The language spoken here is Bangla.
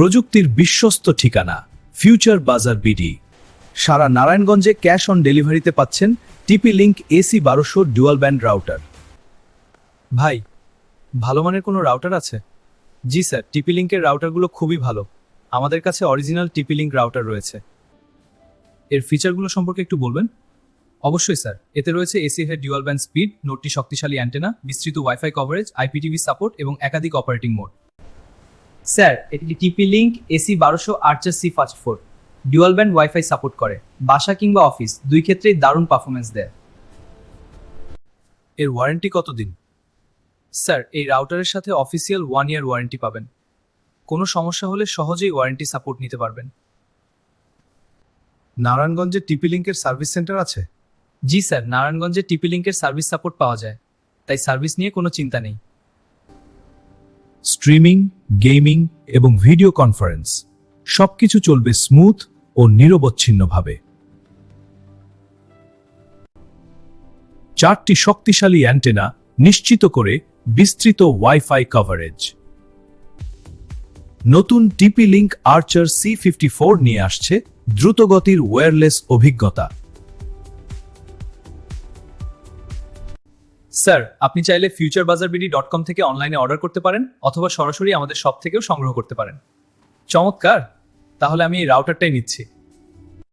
প্রযুক্তির বিশ্বস্ত ঠিকানা ফিউচার বাজার বিডি। সারা নারায়ণগঞ্জে ক্যাশ অন ডেলিভারিতে পাচ্ছেন টিপি link AC 1200 dual band router. ভাই, ভালো মানের কোনো রাউটার আছে? জি স্যার, টিপি লিঙ্কের রাউটারগুলো খুবই ভালো। আমাদের কাছে অরিজিনাল টিপি লিঙ্ক রাউটার রয়েছে। এর ফিচারগুলো সম্পর্কে একটু বলবেন? অবশ্যই স্যার, এতে রয়েছে এসি এর ডুয়াল ব্যান্ড স্পিড, নোটটি শক্তিশালী অ্যান্টেনা, বিস্তৃত ওয়াইফাই কভারেজ, আইপিটিভি সাপোর্ট এবং একাধিক অপারেটিং মোড। স্যার, এটি টিপি লিঙ্ক এসি 1200 আর্চার C54 dual band wifi support করে। বাসা কিংবা অফিস দুই ক্ষেত্রেই দারুণ পারফরমেন্স দেয়। এর ওয়ারেন্টি কতদিন? স্যার, এই রাউটারের সাথে অফিসিয়াল 1 ইয়ার ওয়ারেন্টি পাবেন। কোনো সমস্যা হলে সহজেই ওয়ারেন্টি সাপোর্ট নিতে পারবেন। নারায়ণগঞ্জে টিপি লিঙ্কের সার্ভিস সেন্টার আছে? জি স্যার, নারায়ণগঞ্জে টিপি লিঙ্কের সার্ভিস সাপোর্ট পাওয়া যায়, তাই সার্ভিস নিয়ে কোনো চিন্তা নেই। স্ট্রিমিং, গেমিং এবং ভিডিও কনফারেন্স সবকিছু চলবে স্মুথ ও নিরবচ্ছিন্নভাবে। 4টি শক্তিশালী অ্যান্টেনা নিশ্চিত করে বিস্তৃত ওয়াইফাই কভারেজ। নতুন টিপি লিঙ্ক আর্চার C54 নিয়ে আসছে দ্রুতগতির ওয়্যারলেস অভিজ্ঞতা। স্যার, আপনি চাইলে futurebazaarbidi.com থেকে অনলাইনে অর্ডার করতে পারেন অথবা সরাসরি আমাদের শপ থেকেও সংগ্রহ করতে পারেন। চমৎকার, তাহলে আমি এই রাউটারটাই নিচ্ছি।